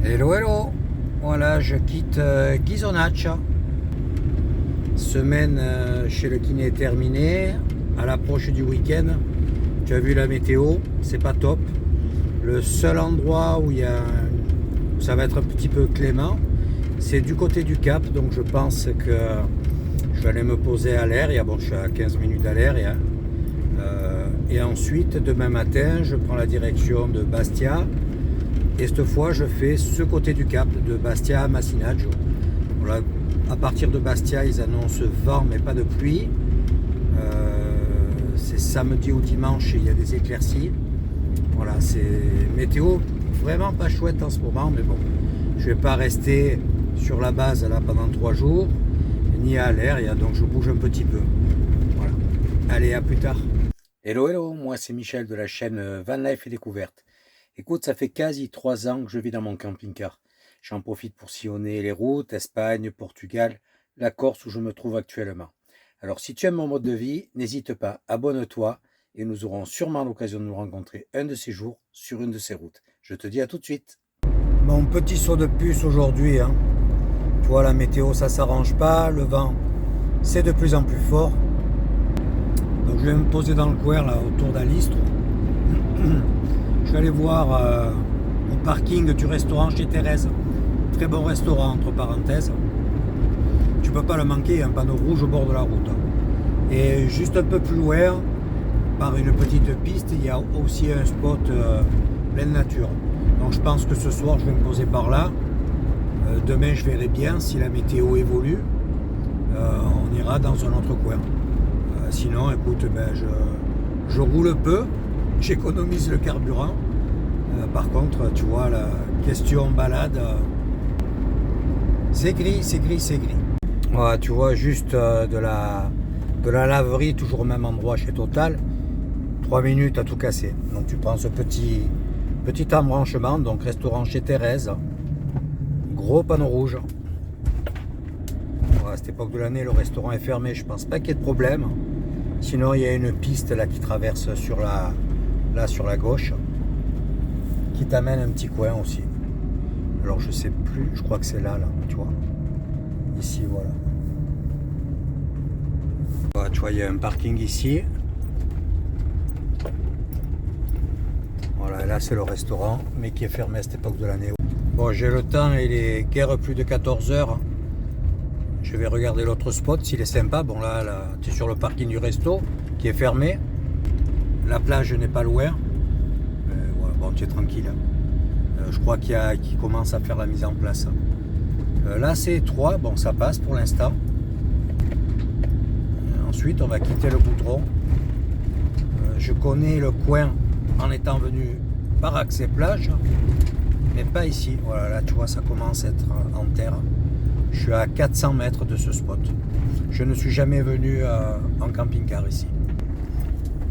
Hello, hello. Voilà, je quitte Ghisonaccia. Semaine chez le kiné est terminée. À l'approche du week-end, tu as vu la météo, c'est pas top. Le seul endroit où ça va être un petit peu clément, c'est du côté du Cap. Donc je pense que je vais aller me poser à l'Air. Bon, je suis à 15 minutes à l'Air. Et ensuite, demain matin, je prends la direction de Bastia. Et cette fois, je fais ce côté du Cap, de Bastia à Masinaggio. Voilà, à partir de Bastia, ils annoncent vent mais pas de pluie. C'est samedi ou dimanche, il y a des éclaircies. Voilà, c'est météo vraiment pas chouette en ce moment, mais bon, je vais pas rester sur la base là pendant 3 jours, ni à l'air, donc je bouge un petit peu. Voilà. Allez, à plus tard. Hello, hello, moi c'est Michel de la chaîne Van Life et Découverte. Écoute, ça fait quasi 3 ans que je vis dans mon camping-car. J'en profite pour sillonner les routes, Espagne, Portugal, la Corse où je me trouve actuellement. Alors si tu aimes mon mode de vie, n'hésite pas, abonne-toi et nous aurons sûrement l'occasion de nous rencontrer un de ces jours sur une de ces routes. Je te dis à tout de suite. Bon, petit saut de puce aujourd'hui. Tu vois, la météo, ça s'arrange pas, le vent, c'est de plus en plus fort. Donc je vais me poser dans le coin là, autour d'Alistro. Je vais aller voir au parking du restaurant chez Thérèse. Très bon restaurant, entre parenthèses. Tu peux pas le manquer, il y a un panneau rouge au bord de la route. Et juste un peu plus loin, par une petite piste, il y a aussi un spot pleine nature. Donc je pense que ce soir, je vais me poser par là. Demain, je verrai bien si la météo évolue. On ira dans un autre coin. Sinon, écoute, je roule peu. J'économise le carburant. Par contre, tu vois, la question balade, c'est gris, c'est gris, c'est gris. Voilà, tu vois, juste de la laverie, toujours au même endroit chez Total. 3 minutes à tout casser. Donc tu prends ce petit embranchement, donc restaurant chez Thérèse. Gros panneau rouge. Voilà, à cette époque de l'année, le restaurant est fermé. Je pense pas qu'il y ait de problème. Sinon, il y a une piste là qui traverse sur la gauche, qui t'amène un petit coin aussi. Alors je sais plus, je crois que c'est là, tu vois. Ici, voilà. Voilà, tu vois, il y a un parking ici. Voilà, là c'est le restaurant, mais qui est fermé à cette époque de l'année. Bon, j'ai le temps, il est guère plus de 14 heures. Je vais regarder l'autre spot s'il est sympa. Bon, là tu es sur le parking du resto qui est fermé. La plage n'est pas loin. Voilà, bon, tu es tranquille. Je crois qu'il commence à faire la mise en place. Là, c'est étroit. Bon, ça passe pour l'instant. Ensuite, on va quitter le goudron. Je connais le coin en étant venu par accès plage, mais pas ici. Voilà, là, tu vois, ça commence à être en terre. Je suis à 400 mètres de ce spot. Je ne suis jamais venu en camping-car ici.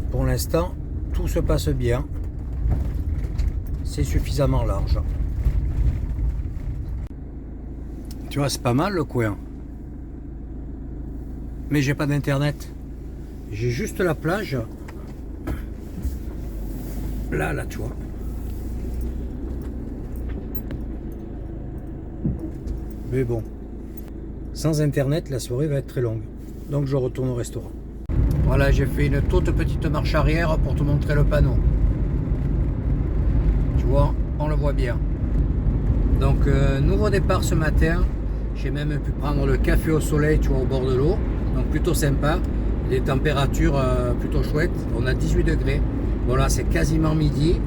Pour l'instant, tout se passe bien. C'est suffisamment large. Tu vois, c'est pas mal le coin. Mais j'ai pas d'internet. J'ai juste la plage. Là, tu vois. Mais bon. Sans internet, la soirée va être très longue. Donc je retourne au restaurant. Voilà, j'ai fait une toute petite marche arrière pour te montrer le panneau. Tu vois, on le voit bien. Donc, nouveau départ ce matin. J'ai même pu prendre le café au soleil, tu vois, au bord de l'eau. Donc plutôt sympa. Les températures plutôt chouettes. On a 18 degrés. Bon là, c'est quasiment midi.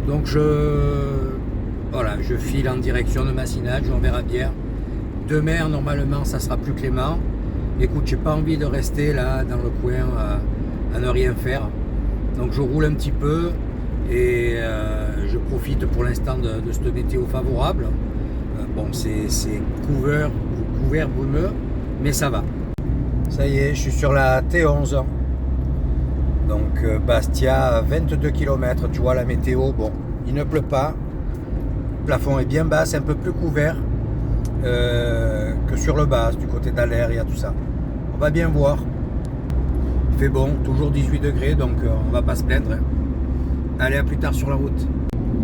Donc je file en direction de Masinaggio, on verra bien. Demain, normalement, ça sera plus clément. Écoute, j'ai pas envie de rester là dans le coin à ne rien faire. Donc je roule un petit peu et je profite pour l'instant de cette météo favorable. Bon, c'est couvert brumeux, mais ça va. Ça y est, je suis sur la T11. Donc Bastia, 22 km. Tu vois la météo, bon, il ne pleut pas. Le plafond est bien bas, c'est un peu plus couvert que sur le bas, du côté d'Aller, il y a tout ça. On va bien voir. Il fait bon, toujours 18 degrés, donc on va pas se plaindre. Allez, à plus tard sur la route.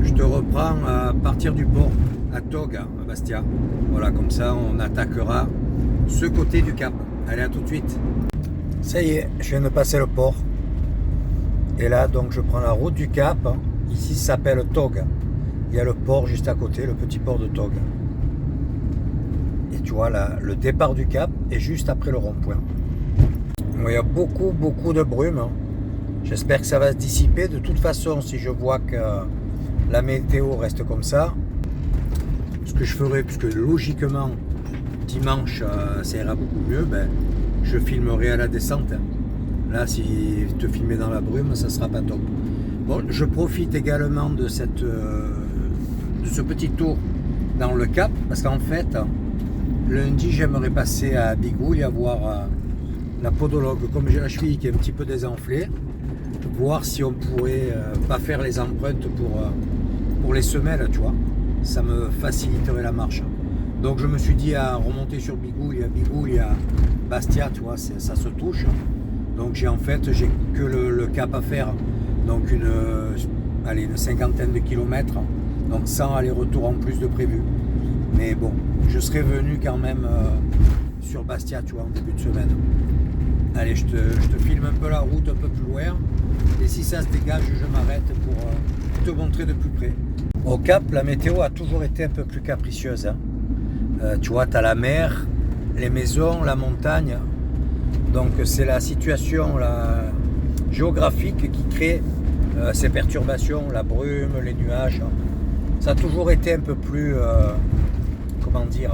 je te reprends à partir du port, à Tog, à Bastia. Voilà, comme ça on attaquera ce côté du cap. Allez, à tout de suite. Ça y est, je viens de passer le port. Et là, donc, je prends la route du Cap. Ici, ça s'appelle Tog. Il y a le port juste à côté, le petit port de Tog. Et tu vois, là, le départ du Cap est juste après le rond-point. Bon, il y a beaucoup de brume. J'espère que ça va se dissiper. De toute façon, si je vois que la météo reste comme ça, ce que je ferai, puisque logiquement, dimanche, ça ira beaucoup mieux, ben, je filmerai à la descente. Là, si te filmer dans la brume, ça sera pas top. Bon, je profite également de ce petit tour dans le Cap, parce qu'en fait, lundi, j'aimerais passer à Bigouille, à voir la podologue. Comme j'ai la cheville qui est un petit peu désenflée, voir si on pourrait pas faire les empreintes pour les semelles, tu vois. Ça me faciliterait la marche. Donc je me suis dit à remonter sur Bigouille, à Bastia, tu vois, ça se touche. Donc j'ai que le Cap à faire, donc une cinquantaine de kilomètres, donc 100 allers-retours en plus de prévu. Mais bon, je serais venu quand même sur Bastia, tu vois, en début de semaine. Allez, je te filme un peu la route un peu plus loin, et si ça se dégage, je m'arrête pour te montrer de plus près. Au Cap, la météo a toujours été un peu plus capricieuse. Tu vois, tu as la mer, les maisons, la montagne. Donc c'est la situation géographique qui crée ces perturbations, la brume, les nuages. Ça a toujours été un peu plus, comment dire,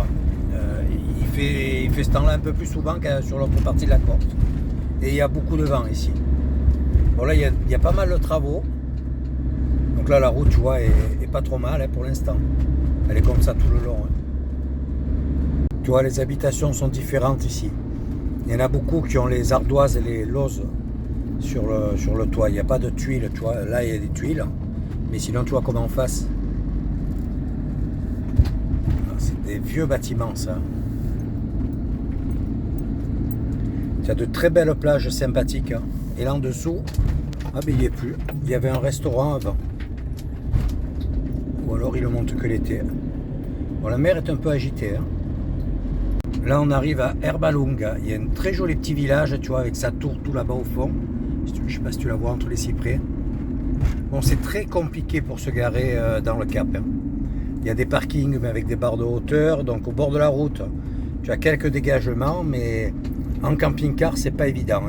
il fait ce temps-là un peu plus souvent que sur l'autre partie de la Corse. Et il y a beaucoup de vent ici. Bon là, il y a pas mal de travaux. Donc là, la route, tu vois, est pas trop mal pour l'instant. Elle est comme ça tout le long. Tu vois, les habitations sont différentes ici. Il y en a beaucoup qui ont les ardoises et les lauses sur le toit. Il n'y a pas de tuiles, tu vois. Là, il y a des tuiles. Mais sinon, tu vois comme en face. C'est des vieux bâtiments, ça. Tu as de très belles plages sympathiques. Et là, en dessous, ah, mais il n'y est plus. Il y avait un restaurant avant. Ou alors, il ne monte que l'été. Bon, la mer est un peu agitée. Là, on arrive à Erbalunga. Il y a un très joli petit village, tu vois, avec sa tour tout là-bas au fond. Je ne sais pas si tu la vois entre les cyprès. Bon, c'est très compliqué pour se garer dans le Cap. Il y a des parkings, mais avec des barres de hauteur. Donc, au bord de la route, tu as quelques dégagements, mais en camping-car, c'est pas évident.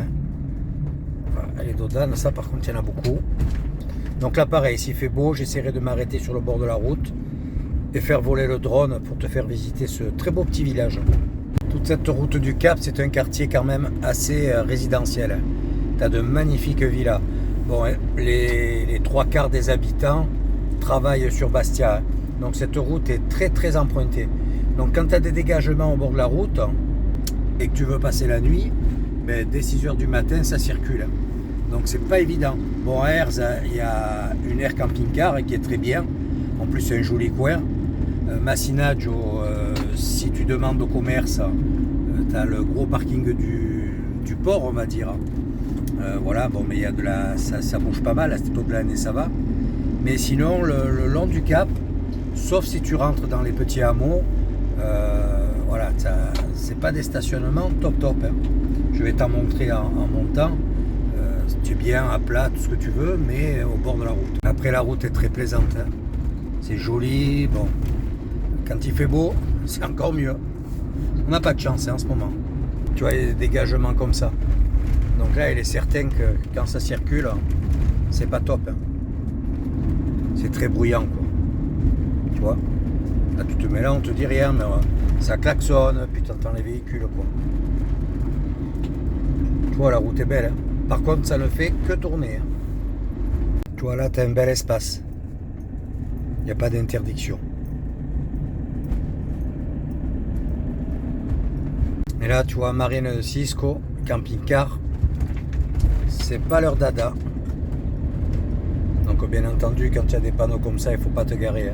Les dodanes, ça, par contre, il y en a beaucoup. Donc là, pareil, s'il fait beau, j'essaierai de m'arrêter sur le bord de la route et faire voler le drone pour te faire visiter ce très beau petit village. Toute cette route du Cap, c'est un quartier quand même assez résidentiel. Tu as de magnifiques villas. Bon, les trois quarts des habitants travaillent sur Bastia. Donc cette route est très empruntée. Donc quand tu as des dégagements au bord de la route et que tu veux passer la nuit, ben, dès 6h du matin, ça circule. Donc c'est pas évident. Bon, à Herz, il y a une aire camping-car qui est très bien. En plus, c'est un joli coin. Massinaggio, si tu demandes au commerce, tu as le gros parking du port, on va dire. Voilà, bon, mais il y a ça bouge pas mal à cette époque de l'année, ça va. Mais sinon, le long du Cap, sauf si tu rentres dans les petits hameaux, voilà, c'est pas des stationnements top. Je vais t'en montrer en montant. Tu es bien à plat, tout ce que tu veux, mais au bord de la route. Après, la route est très plaisante. C'est joli, bon. Quand il fait beau, c'est encore mieux. On n'a pas de chance en ce moment. Tu vois, il y a des dégagements comme ça. Donc là, il est certain que quand ça circule, c'est pas top. C'est très bruyant, quoi. Tu vois. Là, tu te mets là, on te dit rien, mais ça klaxonne, puis tu entends les véhicules, quoi. Tu vois, la route est belle. Par contre, ça ne fait que tourner. Tu vois, là, tu as un bel espace. Il n'y a pas d'interdiction. Et là, tu vois, Marine de Cisco, camping-car, c'est pas leur dada. Donc, bien entendu, quand il y a des panneaux comme ça, il ne faut pas te garer.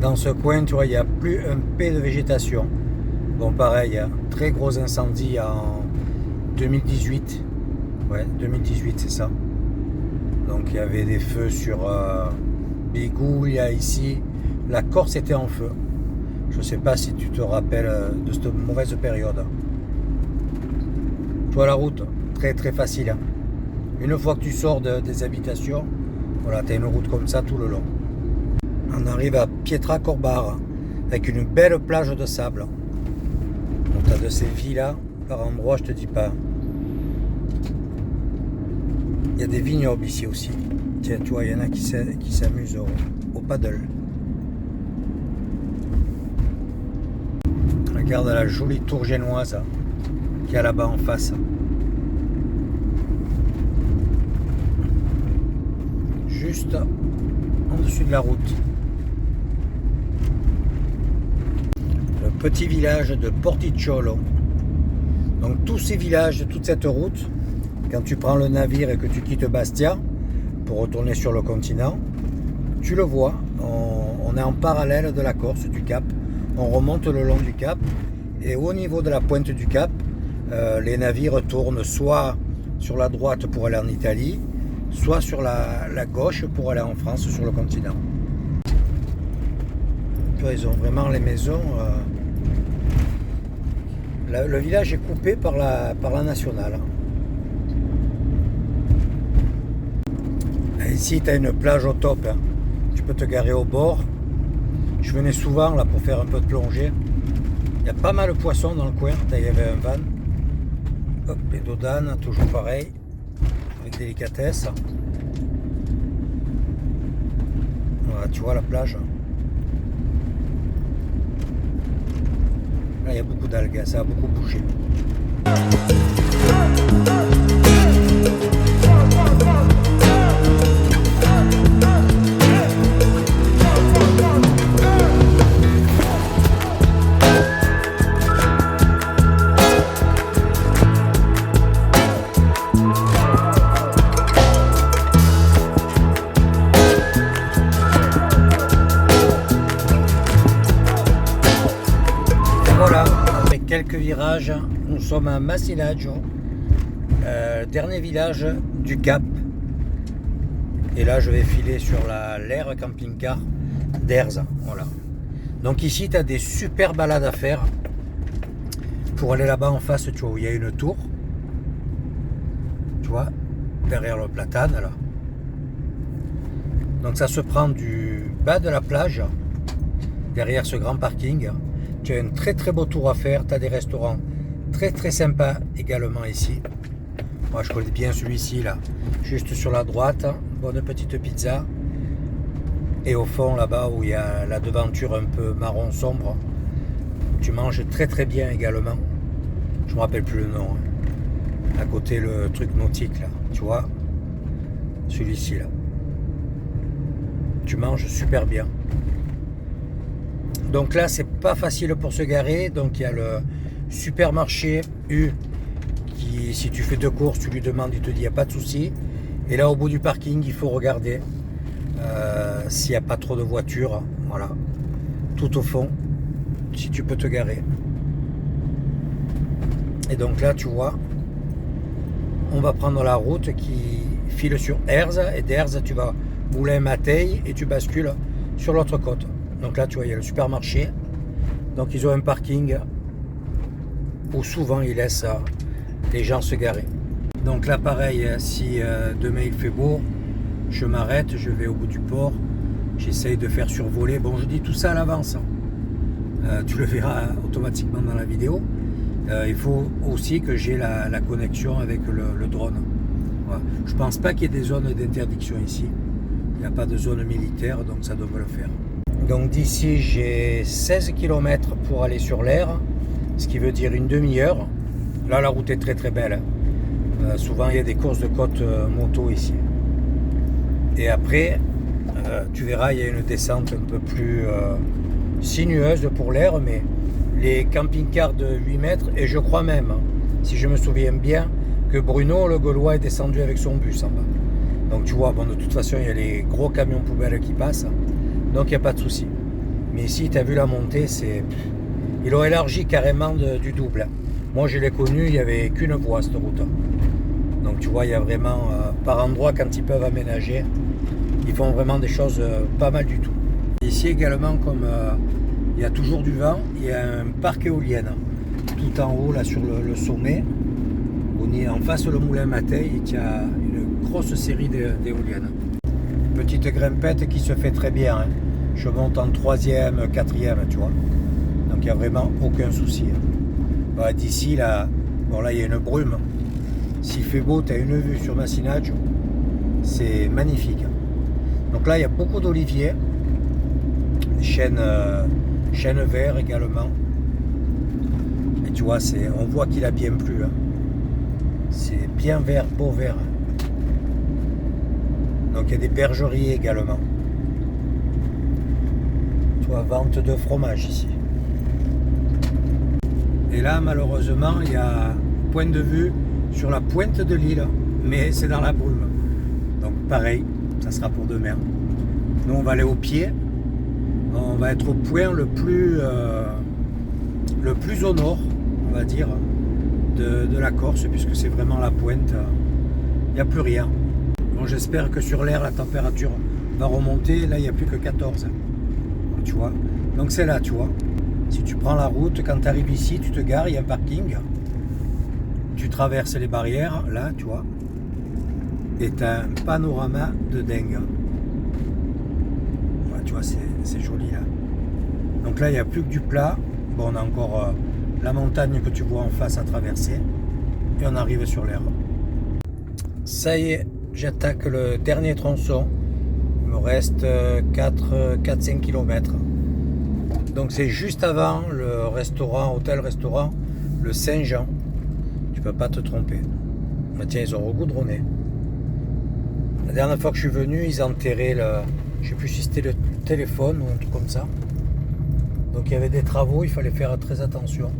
Dans ce coin, tu vois, il n'y a plus un P de végétation. Bon, pareil, très gros incendie en 2018. Ouais, 2018, c'est ça. Donc il y avait des feux sur Bigou, il y a ici. La Corse était en feu. Je ne sais pas si tu te rappelles de cette mauvaise période. Toi, la route, très très facile. Hein. Une fois que tu sors des habitations, voilà, tu as une route comme ça tout le long. On arrive à Pietra Corbar, avec une belle plage de sable. Tu as de ces villas par endroits, je te dis pas. Il y a des vignobles ici aussi. Tiens, tu vois, il y en a qui s'amusent au paddle. Regarde la jolie tour génoise qu'il y a là-bas en face. Juste en dessus de la route. Le petit village de Porticciolo. Donc tous ces villages, toute cette route, quand tu prends le navire et que tu quittes Bastia pour retourner sur le continent, tu le vois, on est en parallèle de la Corse, du Cap. On remonte le long du Cap et au niveau de la pointe du Cap, les navires tournent soit sur la droite pour aller en Italie, soit sur la gauche pour aller en France, sur le continent. Tu vois, ils ont vraiment les maisons. Le village est coupé par la nationale. Et ici, tu as une plage au top. Hein. Tu peux te garer au bord. Je venais souvent là pour faire un peu de plongée. Il y a pas mal de poissons dans le coin. Il y avait un van. Hop, et d'Odane, toujours pareil. Avec délicatesse. Voilà, tu vois la plage. Là, il y a beaucoup d'algues, ça a beaucoup bougé. Voilà, après quelques virages, nous sommes à Masinaggio, dernier village du Cap. Et là, je vais filer sur l'aire camping-car d'Erza. Voilà. Donc ici, tu as des super balades à faire. Pour aller là-bas en face, tu vois, où il y a une tour. Tu vois, derrière le platane, là. Donc ça se prend du bas de la plage, derrière ce grand parking. Tu as un très très beau tour à faire, tu as des restaurants très très sympas également ici. Moi je connais bien celui-ci là, juste sur la droite, bonne petite pizza. Et au fond là-bas où il y a la devanture un peu marron sombre, tu manges très très bien également. Je me rappelle plus le nom. Hein. À côté le truc nautique là, tu vois, celui-ci là. Tu manges super bien. Donc là, c'est pas facile pour se garer. Donc il y a le supermarché U qui, si tu fais 2 courses, tu lui demandes, il te dit il n'y a pas de souci. Et là, au bout du parking, il faut regarder s'il n'y a pas trop de voitures. Voilà, tout au fond, si tu peux te garer. Et donc là, tu vois, on va prendre la route qui file sur Erza. Et d'Erza, tu vas Moulins-Matheil et tu bascules sur l'autre côte. Donc là, tu vois, il y a le supermarché. Donc ils ont un parking où souvent ils laissent les gens se garer. Donc là, pareil, si demain il fait beau, je m'arrête, je vais au bout du port. J'essaye de faire survoler. Bon, je dis tout ça à l'avance. Tu le verras automatiquement dans la vidéo. Il faut aussi que j'ai la connexion avec le drone. Voilà. Je pense pas qu'il y ait des zones d'interdiction ici. Il n'y a pas de zone militaire, donc ça devrait le faire. Donc d'ici, j'ai 16 km pour aller sur l'air, ce qui veut dire une demi-heure. Là, la route est très très belle. Souvent, il y a des courses de côte moto ici. Et après, tu verras, il y a une descente un peu plus sinueuse pour l'air, mais les camping-cars de 8 mètres, et je crois même, si je me souviens bien, que Bruno, le Gaulois, est descendu avec son bus en bas. Donc tu vois, bon, de toute façon, il y a les gros camions poubelles qui passent. Donc il n'y a pas de souci. Mais ici, tu as vu la montée, ils l'ont élargi carrément du double. Moi, je l'ai connu, il n'y avait qu'une voie, cette route. Donc tu vois, il y a vraiment, par endroit, quand ils peuvent aménager, ils font vraiment des choses pas mal du tout. Ici également, comme il y a toujours du vent, il y a un parc éolien tout en haut, là sur le sommet. En face le moulin Mateil, il y a une grosse série d'éoliennes. Petite grimpette qui se fait très bien. Hein. Je monte en 3e, 4e, tu vois. Donc il n'y a vraiment aucun souci. Bah, d'ici, là, bon là il y a une brume. S'il fait beau, tu as une vue sur Massinage. C'est magnifique. Donc là, il y a beaucoup d'oliviers. Chêne vert également. Et tu vois, on voit qu'il a bien plu. Hein. C'est bien vert, beau vert. Donc il y a des bergeries également. Tu vois, vente de fromage ici. Et là, malheureusement, il y a point de vue sur la pointe de l'île, mais c'est dans la brume. Donc pareil, ça sera pour demain. Nous, on va aller au pied. On va être au point le plus au nord, on va dire, de la Corse, puisque c'est vraiment la pointe. Il n'y a plus rien. Bon, j'espère que sur l'air, la température va remonter. Là, il n'y a plus que 14. Tu vois. Donc c'est là, tu vois. Si tu prends la route, quand tu arrives ici, tu te gares, il y a un parking. Tu traverses les barrières, là, tu vois. Et tu as un panorama de dingue. Ouais, tu vois, c'est joli, là. Donc là, il n'y a plus que du plat. Bon, on a encore la montagne que tu vois en face à traverser. Et on arrive sur l'air. Ça y est, j'attaque le dernier tronçon. Il me reste 4-5 km. Donc c'est juste avant le restaurant, hôtel-restaurant, le Saint-Jean. Tu peux pas te tromper. Mais tiens, ils ont regoudronné. La dernière fois que je suis venu, ils enterraient je sais plus si c'était le téléphone ou un truc comme ça. Donc il y avait des travaux, il fallait faire très attention.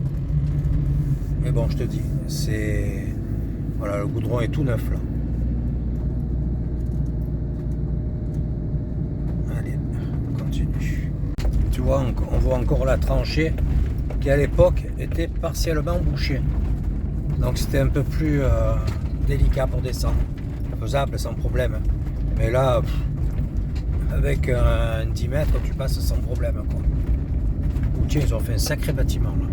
Mais bon, je te dis, voilà, le goudron est tout neuf là. Allez, on continue. Tu vois, on voit encore la tranchée qui à l'époque était partiellement bouchée. Donc c'était un peu plus délicat pour descendre. Faisable sans problème. Mais là, avec un 10 mètres, tu passes sans problème. Quoi. Ou tiens, ils ont fait un sacré bâtiment là.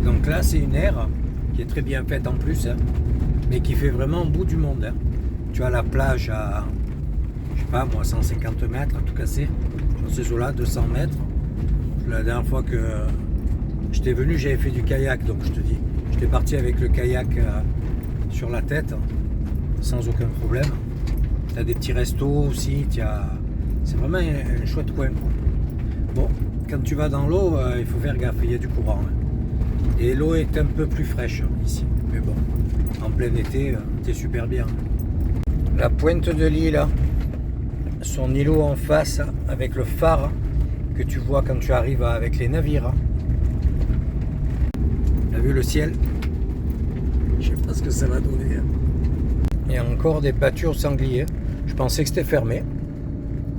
Donc là, c'est une aire qui est très bien faite en plus, hein, mais qui fait vraiment au bout du monde. Hein. Tu as la plage à, je sais pas moi, 150 mètres, tout cassé. Sur ces eaux-là, 200 mètres. La dernière fois que j'étais venu, j'avais fait du kayak, donc je te dis, j'étais parti avec le kayak sur la tête, sans aucun problème. Tu as des petits restos aussi, c'est vraiment un chouette coin. Quoi. Bon, quand tu vas dans l'eau, il faut faire gaffe, il y a du courant. Hein. Et l'eau est un peu plus fraîche ici. Mais bon, en plein été, c'est super bien. La pointe de l'île, son îlot en face, avec le phare que tu vois quand tu arrives avec les navires. Tu as vu le ciel? Je sais pas ce que ça va donner. Il y a encore des pâtures sangliers. Je pensais que c'était fermé.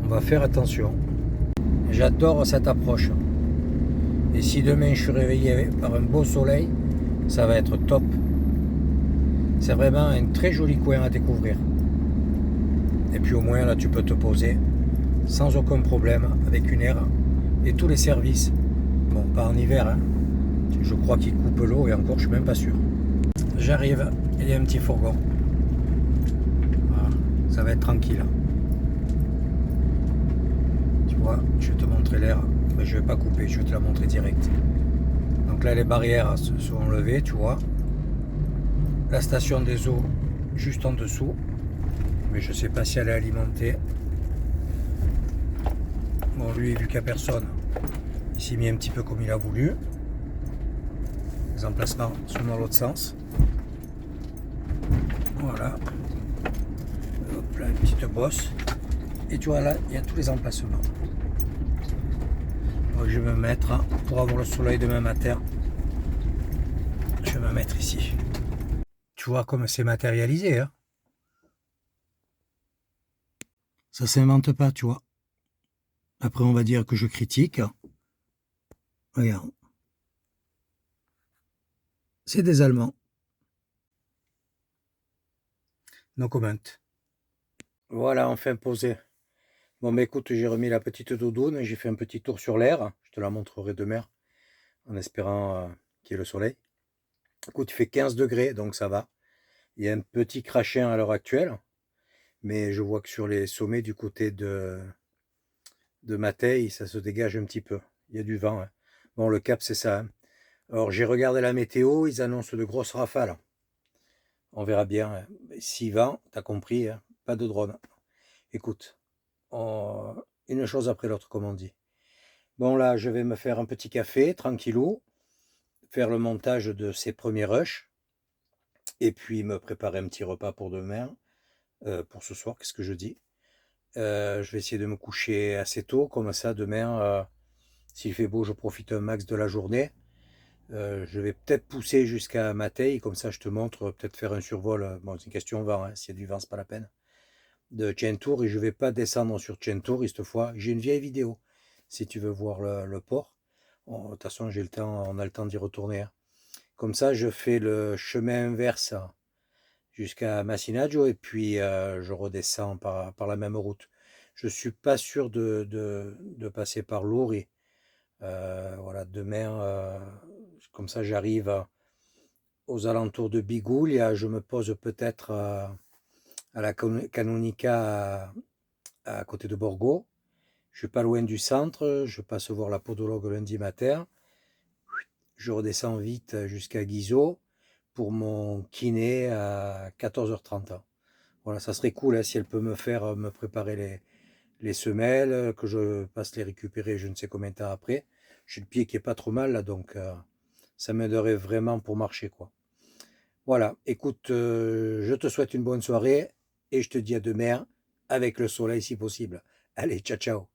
On va faire attention. J'adore cette approche. Et si demain je suis réveillé par un beau soleil, ça va être top. C'est vraiment un très joli coin à découvrir. Et puis au moins là tu peux te poser sans aucun problème avec une aire et tous les services. Bon, pas en hiver, hein. Je crois qu'ils coupent l'eau et encore je suis même pas sûr. J'arrive, il y a un petit fourgon. Voilà, ça va être tranquille. Tu vois, je vais te montrer l'air. Mais je vais pas couper, je vais te la montrer direct. Donc là les barrières se sont enlevées, tu vois. La station des eaux juste en dessous. Mais je sais pas si elle est alimentée. Bon lui vu qu'il n'y a personne, il s'est mis un petit peu comme il a voulu. Les emplacements sont dans l'autre sens. Voilà. Hop là, une petite bosse. Et tu vois là, il y a tous les emplacements. Donc, je vais me mettre, pour avoir le soleil demain matin, je vais me mettre ici. Tu vois comme c'est matérialisé. Hein, ça s'invente pas, tu vois. Après, on va dire que je critique. Regarde. C'est des Allemands. No comment. Voilà, enfin posé. Bon, mais écoute, j'ai remis la petite doudoune, j'ai fait un petit tour sur l'air. Je te la montrerai demain, en espérant qu'il y ait le soleil. Écoute, il fait 15 degrés, donc ça va. Il y a un petit crachin à l'heure actuelle, mais je vois que sur les sommets du côté de Mateille, ça se dégage un petit peu. Il y a du vent, hein. Bon, le cap, c'est ça, hein. Alors, j'ai regardé la météo, ils annoncent de grosses rafales. On verra bien, hein. S'il vent, t'as compris, hein, pas de drone. Écoute, une chose après l'autre, comme on dit. Bon, là, je vais me faire un petit café, tranquillou, faire le montage de ces premiers rushs, et puis me préparer un petit repas pour demain, pour ce soir, qu'est-ce que je dis? Je vais essayer de me coucher assez tôt, comme ça, demain, s'il fait beau, je profite un max de la journée. Je vais peut-être pousser jusqu'à Mateille, comme ça je te montre, peut-être faire un survol, bon c'est une question vent, hein, s'il y a du vent c'est pas la peine, de Tchentour, et je vais pas descendre sur Tchentour cette fois. J'ai une vieille vidéo, si tu veux voir le port. De toute façon j'ai le temps, on a le temps d'y retourner, hein. Comme ça je fais le chemin inverse jusqu'à Massinadjo, et puis je redescends par la même route. Je suis pas sûr de passer par Lori. Voilà, demain, comme ça j'arrive aux alentours de Bigoulia, je me pose peut-être à la Canonica à côté de Borgo. Je suis pas loin du centre, je passe voir la podologue lundi matin. Je redescends vite jusqu'à Guizot pour mon kiné à 14h30. Voilà, ça serait cool, hein, si elle peut me faire me préparer les semelles, que je passe les récupérer je ne sais combien de temps après. J'ai le pied qui est pas trop mal là, donc ça m'aiderait vraiment pour marcher, quoi. Voilà, écoute, je te souhaite une bonne soirée et je te dis à demain avec le soleil si possible. Allez, ciao ciao.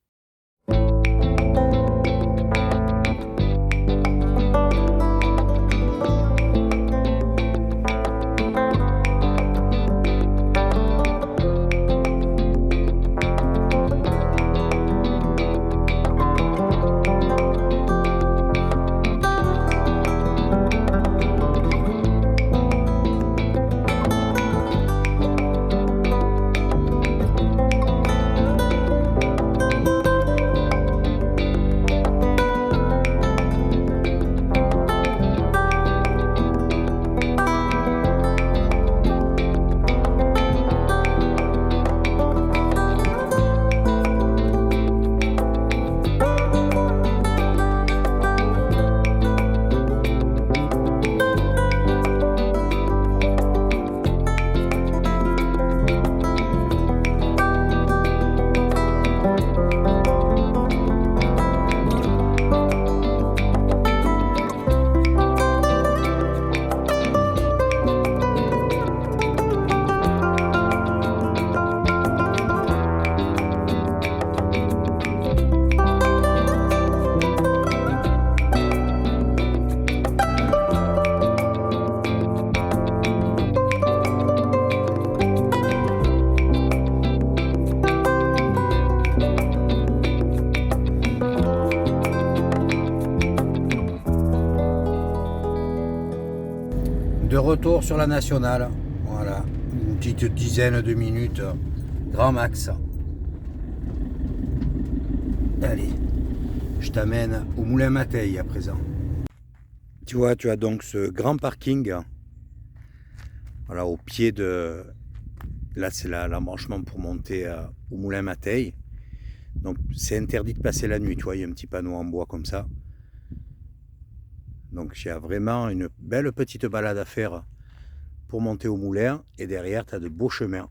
De retour sur la nationale, voilà, une petite dizaine de minutes, grand max. Allez, je t'amène au Moulin Mateille à présent. Tu vois, tu as donc ce grand parking, voilà, au pied de... Là, c'est l'embranchement pour monter au Moulin Mateille. Donc, c'est interdit de passer la nuit, tu vois, il y a un petit panneau en bois comme ça. Donc il y a vraiment une belle petite balade à faire pour monter au moulin, et derrière tu as de beaux chemins.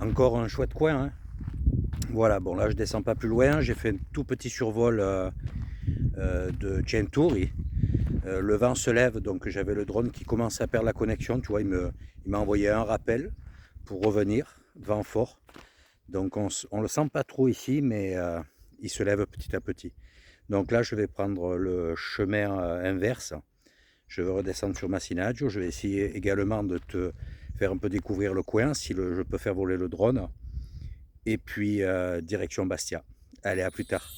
Encore un chouette coin, hein. Voilà, bon là je descends pas plus loin, j'ai fait un tout petit survol de Genturi. Le vent se lève, donc j'avais le drone qui commençait à perdre la connexion, tu vois, il m'a envoyé un rappel pour revenir, vent fort. Donc on le sent pas trop ici, mais il se lève petit à petit. Donc là je vais prendre le chemin inverse, je vais redescendre sur Masinaggio, je vais essayer également de te faire un peu découvrir le coin, si je peux faire voler le drone. Et puis direction Bastia. Allez, à plus tard.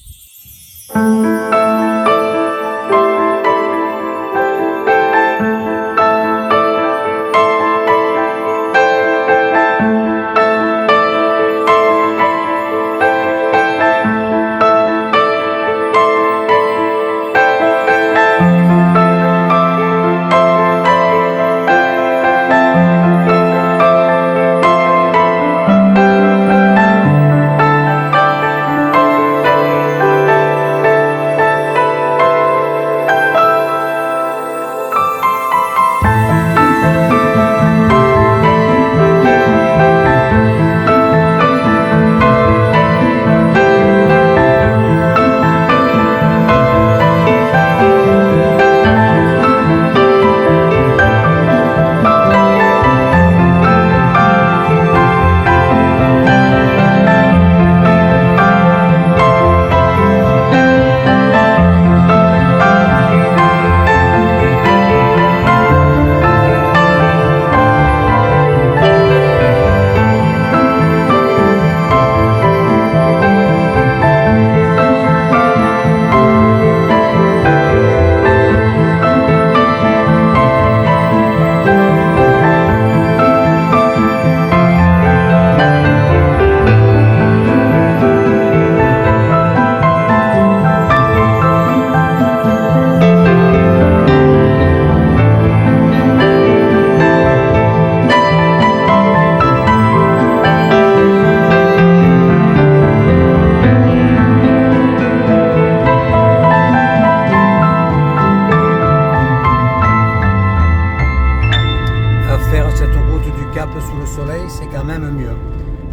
Sous le soleil, c'est quand même mieux.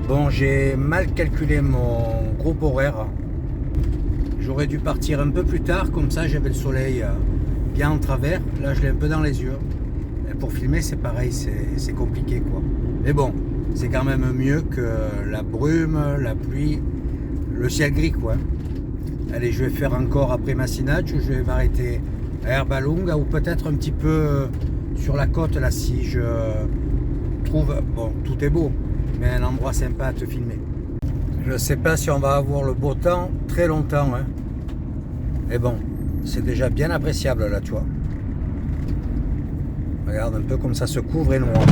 Bon, j'ai mal calculé mon groupe horaire. J'aurais dû partir un peu plus tard, comme ça j'avais le soleil bien en travers. Là, je l'ai un peu dans les yeux. Et pour filmer, c'est pareil, c'est compliqué, quoi. Mais bon, c'est quand même mieux que la brume, la pluie, le ciel gris, quoi. Allez, je vais faire encore après Masinaggio, je vais m'arrêter à Erbalunga ou peut-être un petit peu sur la côte, là, si je trouve, bon, tout est beau, mais un endroit sympa à te filmer. Je ne sais pas si on va avoir le beau temps très longtemps, hein. Mais bon, c'est déjà bien appréciable là, tu vois. Regarde un peu comme ça se couvre et noir.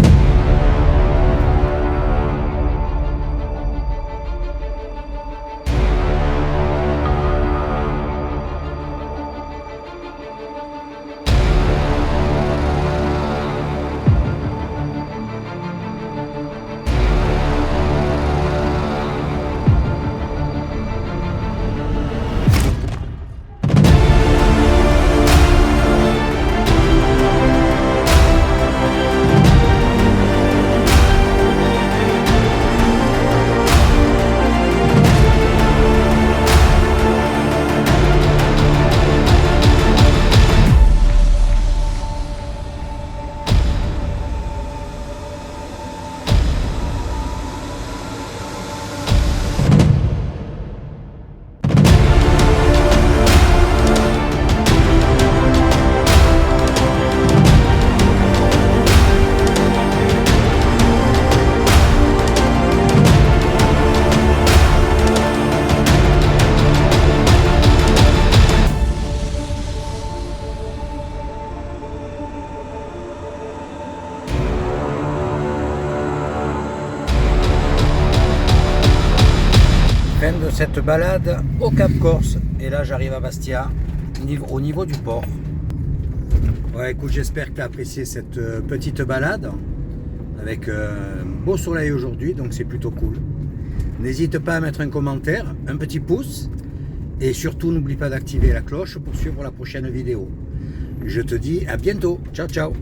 Fin de cette balade au Cap Corse. Et là j'arrive à Bastia, au niveau du port. Ouais, écoute, j'espère que tu as apprécié cette petite balade avec un beau soleil aujourd'hui, donc c'est plutôt cool. N'hésite pas à mettre un commentaire, un petit pouce, et surtout n'oublie pas d'activer la cloche pour suivre la prochaine vidéo. Je te dis à bientôt, ciao ciao.